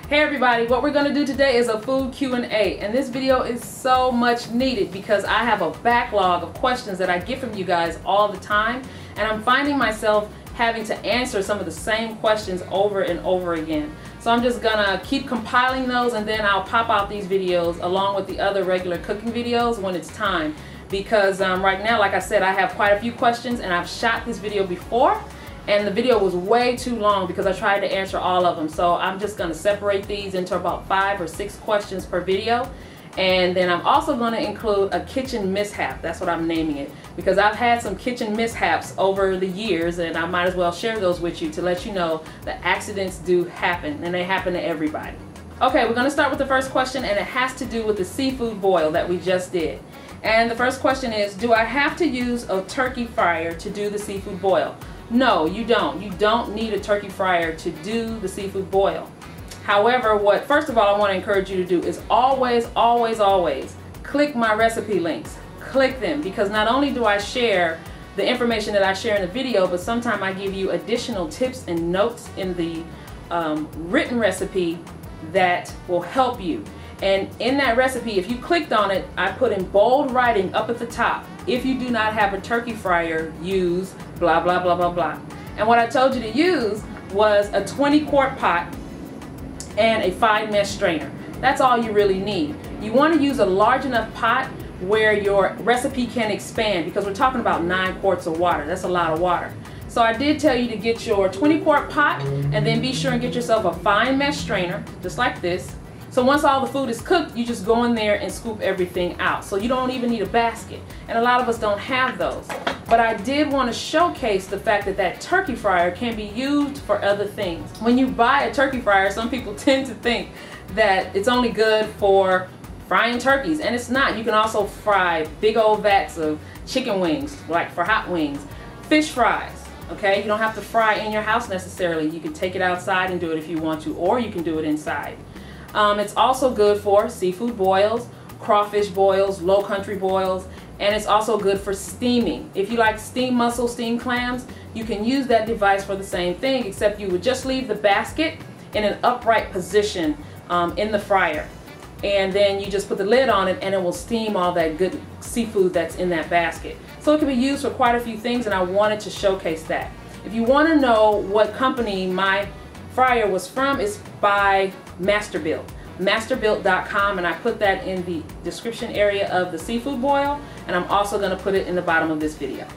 Hey everybody, what we're going to do today is a food Q&A, and this video is so much needed because I have a backlog of questions that I get from you guys all the time, and I'm finding myself having to answer some of the same questions over and over again. So I'm just gonna keep compiling those, and then I'll pop out these videos along with the other regular cooking videos when it's time, because right now, like I said, I have quite a few questions, and I've shot this video before and the video was way too long because I tried to answer all of them. So I'm just going to separate these into about 5 or 6 questions per video. And then I'm also going to include a kitchen mishap. That's what I'm naming it, because I've had some kitchen mishaps over the years, and I might as well share those with you to let you know that accidents do happen, and they happen to everybody. Okay, we're going to start with the first question, and it has to do with the seafood boil that we just did. And the first question is, do I have to use a turkey fryer to do the seafood boil? No, you don't. You don't need a turkey fryer to do the seafood boil. However, first of all I want to encourage you to do is always click my recipe links. Click them, because not only do I share the information that I share in the video, but sometimes I give you additional tips and notes in the written recipe that will help you. And in that recipe, if you clicked on it, I put in bold writing up at the top, if you do not have a turkey fryer, use blah blah blah blah blah. And what I told you to use was a 20-quart pot and a 5-mesh strainer. That's all you really need. You want to use a large enough pot where your recipe can expand, because we're talking about 9 quarts of water. That's a lot of water. So I did tell you to get your 20-quart pot, and then be sure and get yourself a fine mesh strainer, just like this. So once all the food is cooked, you just go in there and scoop everything out. So you don't even need a basket. And a lot of us don't have those. But I did want to showcase the fact that that turkey fryer can be used for other things. When you buy a turkey fryer, some people tend to think that it's only good for frying turkeys, and it's not. You can also fry big old vats of chicken wings, like for hot wings, fish fries. Okay, you don't have to fry in your house necessarily. You can take it outside and do it if you want to, or you can do it inside. It's also good for seafood boils, crawfish boils, low country boils, and it's also good for steaming. If you like steamed mussels, steamed clams, you can use that device for the same thing, except you would just leave the basket in an upright position in the fryer. And then you just put the lid on it, and it will steam all that good seafood that's in that basket. So it can be used for quite a few things, and I wanted to showcase that. If you want to know what company my fryer was from, it's by Masterbuilt. Masterbuilt.com, and I put that in the description area of the seafood boil, and I'm also going to put it in the bottom of this video.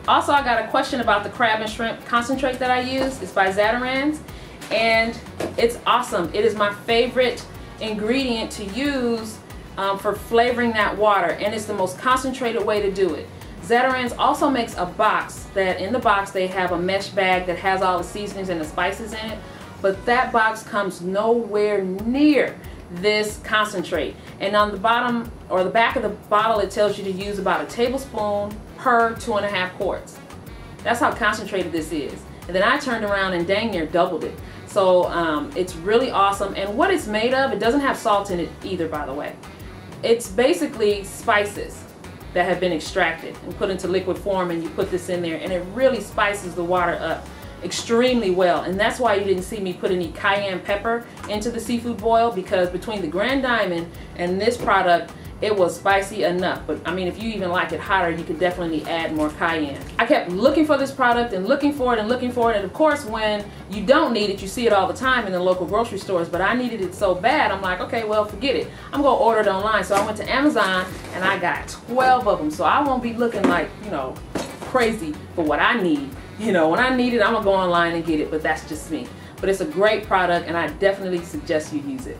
Also, I got a question about the crab and shrimp concentrate that I use. It's by Zatarain's, and it's awesome. It is my favorite ingredient to use for flavoring that water, and it's the most concentrated way to do it. Zatarain's also makes a box that in the box they have a mesh bag that has all the seasonings and the spices in it, but that box comes nowhere near this concentrate. And on the bottom or the back of the bottle, it tells you to use about a tablespoon per 2.5 quarts. That's how concentrated this is. And then I turned around and dang near doubled it. So it's really awesome. And what it's made of, it doesn't have salt in it either, by the way. It's basically spices that have been extracted and put into liquid form, and you put this in there, and it really spices the water up extremely well. And that's why you didn't see me put any cayenne pepper into the seafood boil, because between the Grand Diamond and this product, it was spicy enough. But I mean, if you even like it hotter, you could definitely add more cayenne. I kept looking for this product and looking for it and looking for it, and of course when you don't need it, you see it all the time in the local grocery stores, but I needed it so bad, I'm like, okay, well, forget it, I'm gonna order it online. So I went to Amazon and I got 12 of them, so I won't be looking like, you know, crazy for what I need. You know, when I need it, I'm gonna go online and get it, but that's just me. But it's a great product, and I definitely suggest you use it.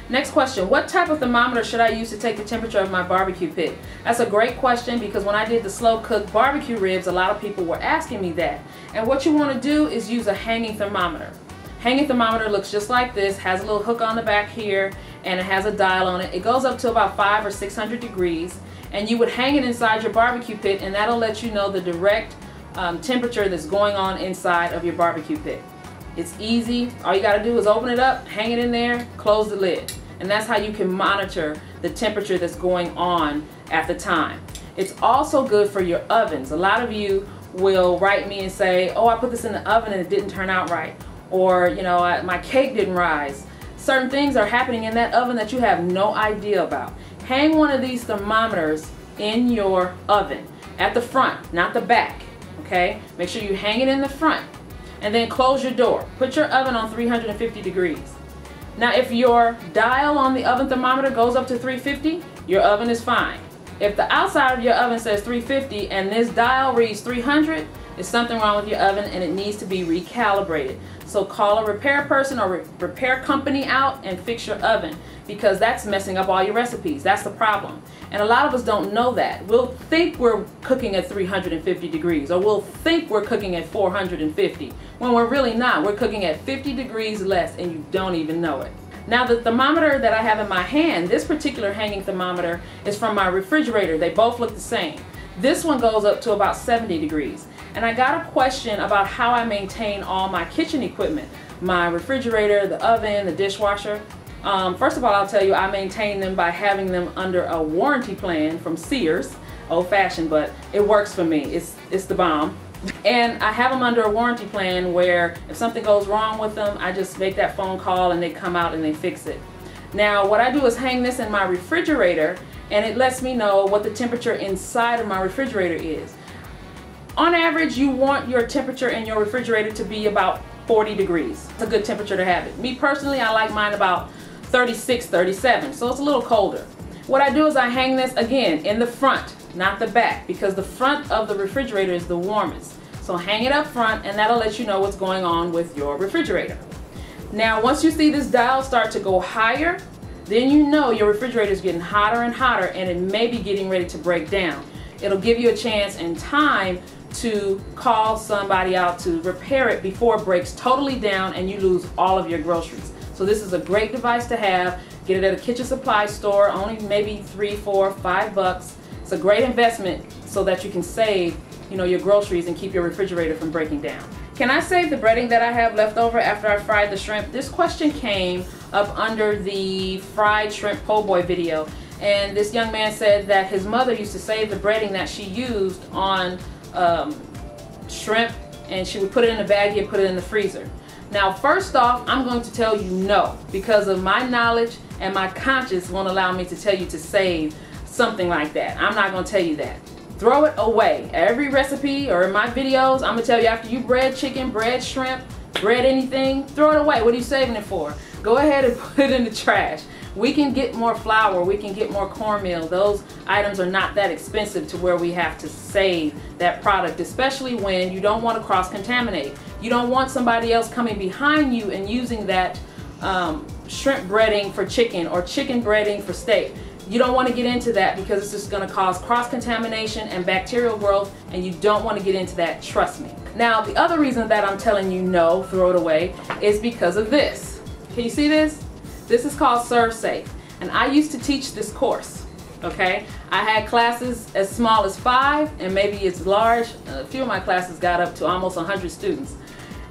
Next question, what type of thermometer should I use to take the temperature of my barbecue pit? That's a great question, because when I did the slow cooked barbecue ribs, a lot of people were asking me that. And what you want to do is use a hanging thermometer. Hanging thermometer looks just like this, has a little hook on the back here, and it has a dial on it. It goes up to about 500 or 600 degrees, and you would hang it inside your barbecue pit, and that'll let you know the direct temperature that's going on inside of your barbecue pit. It's easy. All you got to do is open it up, hang it in there, close the lid. And that's how you can monitor the temperature that's going on at the time. It's also good for your ovens. A lot of you will write me and say, oh, I put this in the oven and it didn't turn out right. Or, you know, my cake didn't rise. certain things are happening in that oven that you have no idea about. Hang one of these thermometers in your oven at the front, not the back, okay? Make sure you hang it in the front and then close your door. Put your oven on 350 degrees. Now, if your dial on the oven thermometer goes up to 350, your oven is fine. If the outside of your oven says 350 and this dial reads 300, there's something wrong with your oven and it needs to be recalibrated. So call a repair person or repair company out and fix your oven, because that's messing up all your recipes. That's the problem. And a lot of us don't know that. We'll think we're cooking at 350 degrees, or we'll think we're cooking at 450 when we're really not. We're cooking at 50 degrees less and you don't even know it. Now, the thermometer that I have in my hand, this particular hanging thermometer, is from my refrigerator. They both look the same. This one goes up to about 70 degrees. And I got a question about how I maintain all my kitchen equipment, my refrigerator, the oven, the dishwasher. First of all, I'll tell you, I maintain them by having them under a warranty plan from Sears. Old-fashioned, but it works for me. It's the bomb. And I have them under a warranty plan where if something goes wrong with them, I just make that phone call and they come out and they fix it. Now, what I do is hang this in my refrigerator, and it lets me know what the temperature inside of my refrigerator is. On average, you want your temperature in your refrigerator to be about 40 degrees. It's a good temperature to have it. Me personally, I like mine about 36, 37, so it's a little colder. What I do is I hang this again in the front, not the back, because the front of the refrigerator is the warmest. So hang it up front and that'll let you know what's going on with your refrigerator. Now, once you see this dial start to go higher, then you know your refrigerator is getting hotter and hotter and it may be getting ready to break down. It'll give you a chance and time to call somebody out to repair it before it breaks totally down and you lose all of your groceries. So this is a great device to have. Get it at a kitchen supply store, only maybe $3, $4, $5. It's a great investment so that you can save, your groceries and keep your refrigerator from breaking down. Can I save the breading that I have left over after I fried the shrimp? This question came up under the fried shrimp po' boy video, and this young man said that his mother used to save the breading that she used on shrimp, and she would put it in a baggie and put it in the freezer. Now, first off, I'm going to tell you no, because of my knowledge and my conscience won't allow me to tell you to save something like that. I'm not going to tell you that. Throw it away. Every recipe or in my videos, I'm going to tell you after you bread chicken, bread shrimp, bread anything, throw it away. What are you saving it for? Go ahead and put it in the trash. We can get more flour, we can get more cornmeal. Those items are not that expensive to where we have to save that product, especially when you don't want to cross-contaminate. You don't want somebody else coming behind you and using that shrimp breading for chicken or chicken breading for steak. You don't want to get into that because it's just going to cause cross-contamination and bacterial growth, and you don't want to get into that, trust me. Now, the other reason that I'm telling you no, throw it away, is because of this. Can you see this? This is called Serve Safe, and I used to teach this course, okay? I had classes as small as 5 and maybe as large. A few of my classes got up to almost 100 students.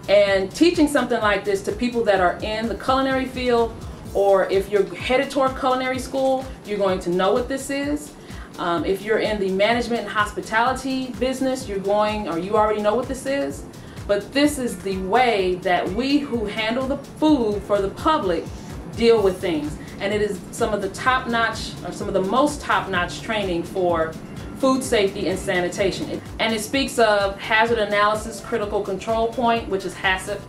And teaching something like this to people that are in the culinary field, or if you're headed toward culinary school, you're going to know what this is. If you're in the management and hospitality business, you already know what this is. But this is the way that we who handle the food for the public deal with things, and it is some of the top-notch, or some of the most top-notch training for food safety and sanitation. And it speaks of hazard analysis, critical control point, which is HACCP,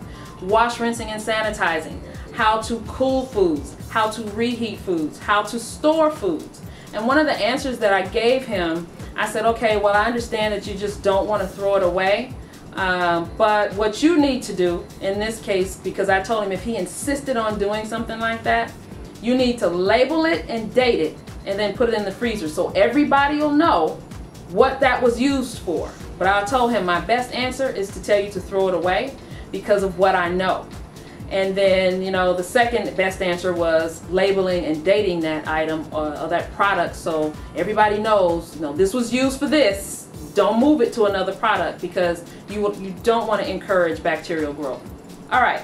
wash, rinsing, and sanitizing, how to cool foods, how to reheat foods, how to store foods. And one of the answers that I gave him, I said, okay, well, I understand that you just don't want to throw it away. But what you need to do in this case, because I told him if he insisted on doing something like that, you need to label it and date it and then put it in the freezer so everybody will know what that was used for. But I told him my best answer is to tell you to throw it away because of what I know. And then, the second best answer was labeling and dating that item or that product so everybody knows, this was used for this. Don't move it to another product because you don't want to encourage bacterial growth. All right,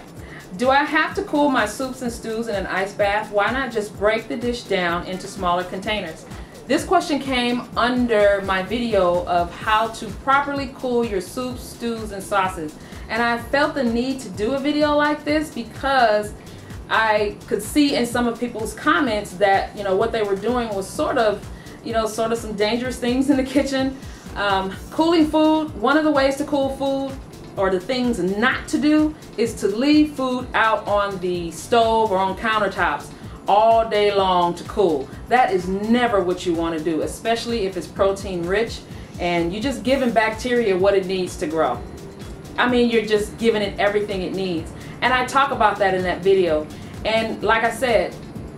do I have to cool my soups and stews in an ice bath? Why not just break the dish down into smaller containers? This question came under my video of how to properly cool your soups, stews, and sauces. And I felt the need to do a video like this because I could see in some of people's comments that, you know, what they were doing was sort of some dangerous things in the kitchen. Cooling food, one of the ways to cool food, or the things not to do, is to leave food out on the stove or on countertops all day long to cool. That is never what you want to do, especially if it's protein rich and you're just giving bacteria what it needs to grow. I mean, you're just giving it everything it needs. And I talk about that in that video. And like I said,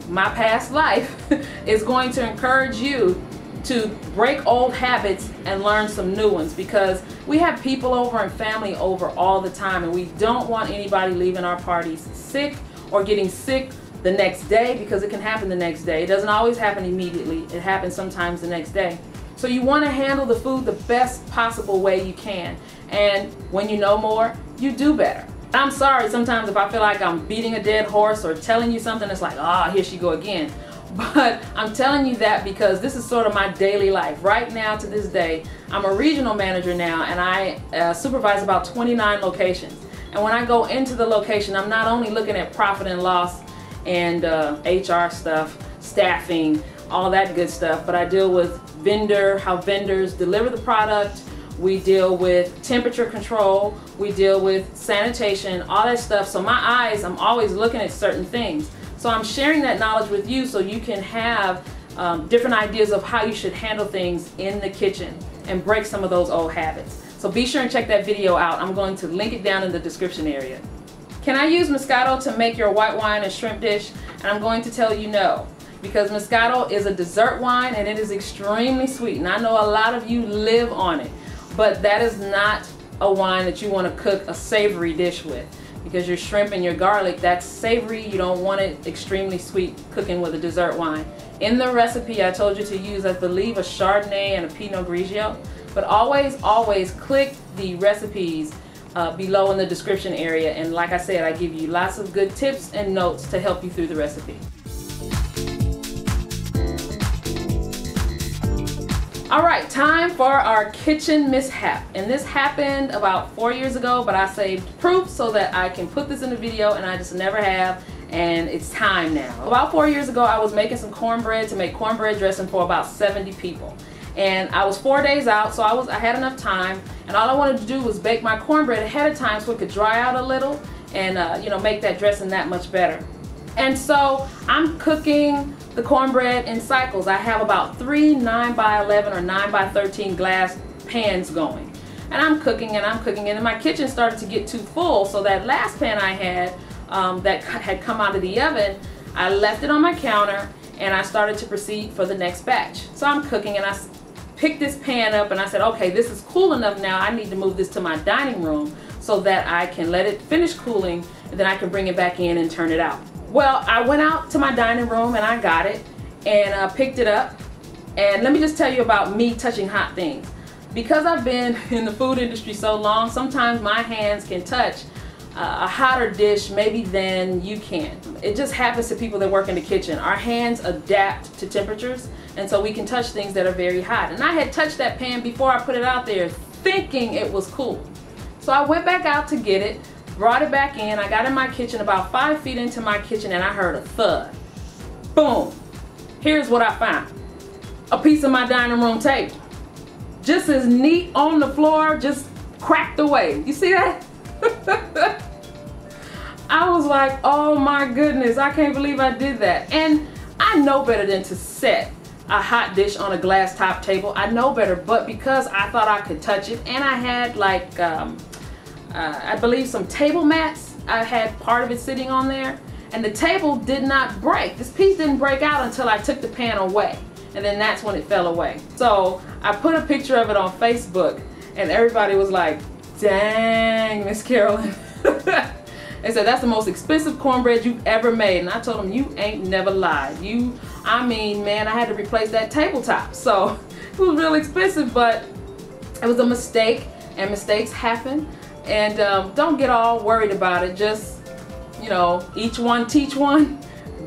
my past life is going to encourage you to break old habits and learn some new ones, because we have people over and family over all the time, and we don't want anybody leaving our parties sick or getting sick the next day, because it can happen the next day. It doesn't always happen immediately. It happens sometimes the next day. So you want to handle the food the best possible way you can. And when you know more, you do better. I'm sorry sometimes if I feel like I'm beating a dead horse or telling you something that's like, ah, here she go again. But I'm telling you that because this is sort of my daily life. Right now, to this day, I'm a regional manager now, and I supervise about 29 locations. And when I go into the location, I'm not only looking at profit and loss and HR stuff, staffing, all that good stuff, but I deal with how vendors deliver the product. We deal with temperature control. We deal with sanitation, all that stuff. So my eyes, I'm always looking at certain things. So I'm sharing that knowledge with you so you can have different ideas of how you should handle things in the kitchen and break some of those old habits. So be sure and check that video out. I'm going to link it down in the description area. Can I use Moscato to make your white wine and shrimp dish? And I'm going to tell you no, because Moscato is a dessert wine and it is extremely sweet. And I know a lot of you live on it, but that is not a wine that you want to cook a savory dish with. Because your shrimp and your garlic, that's savory. You don't want it extremely sweet cooking with a dessert wine. In the recipe, I told you to use, I believe, a Chardonnay and a Pinot Grigio. But always click the recipes below in the description area. And like I said, I give you lots of good tips and notes to help you through the recipe. All right, time for our kitchen mishap. And this happened about 4 years ago, but I saved proof so that I can put this in a video, and I just never have, and it's time now. About 4 years ago, I was making some cornbread to make cornbread dressing for about 70 people. And I was 4 days out, so I had enough time, and all I wanted to do was bake my cornbread ahead of time so it could dry out a little and you know, make that dressing that much better. And so I'm cooking the cornbread in cycles. I have about 3 9x11 or 9x13 glass pans going. And I'm cooking and I'm cooking, and my kitchen started to get too full, so that last pan I had that had come out of the oven, I left it on my counter and I started to proceed for the next batch. So I'm cooking and I picked this pan up and I said, okay, this is cool enough now. I need to move this to my dining room so that I can let it finish cooling, and then I can bring it back in and turn it out. Well, I went out to my dining room and I got it and picked it up. And let me just tell you about me touching hot things. Because I've been in the food industry so long, sometimes my hands can touch a hotter dish maybe than you can. It just happens to people that work in the kitchen. Our hands adapt to temperatures, and so we can touch things that are very hot. And I had touched that pan before I put it out there thinking it was cool. So I went back out to get it, brought it back in. I got in my kitchen about 5 feet into my kitchen and I heard a thud. Boom. Here's what I found. A piece of my dining room table. Just as neat on the floor, just cracked away. You see that? I was like, oh my goodness, I can't believe I did that. And I know better than to set a hot dish on a glass top table. I know better, but because I thought I could touch it, and I had like I believe some table mats, I had part of it sitting on there, and the table did not break. This piece didn't break out until I took the pan away, and then that's when it fell away. So I put a picture of it on Facebook, and everybody was like, dang, Miss Carolyn. They said, that's the most expensive cornbread you've ever made. And I told them, you ain't never lied. I mean, man, I had to replace that tabletop. So it was real expensive, but it was a mistake, and mistakes happen. And don't get all worried about it. Just, you know, each one teach one.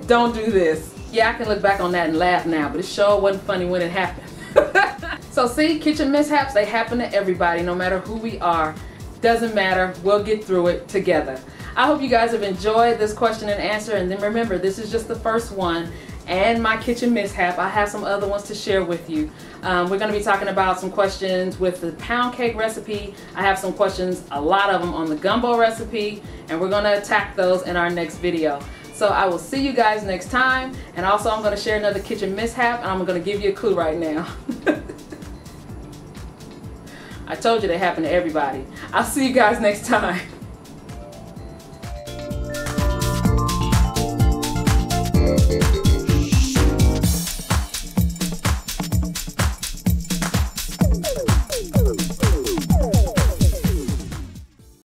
Don't do this. Yeah, I can look back on that and laugh now, but it sure wasn't funny when it happened. So see, kitchen mishaps, they happen to everybody, no matter who we are. Doesn't matter, we'll get through it together. I hope you guys have enjoyed this question and answer, and then remember, this is just the first one and my kitchen mishap. I have some other ones to share with you. We're going to be talking about some questions with the pound cake recipe. I have some questions, a lot of them, on the gumbo recipe, and we're going to attack those in our next video. So I will see you guys next time, and also I'm going to share another kitchen mishap, and I'm going to give you a clue right now. I told you they happen to everybody. I'll see you guys next time.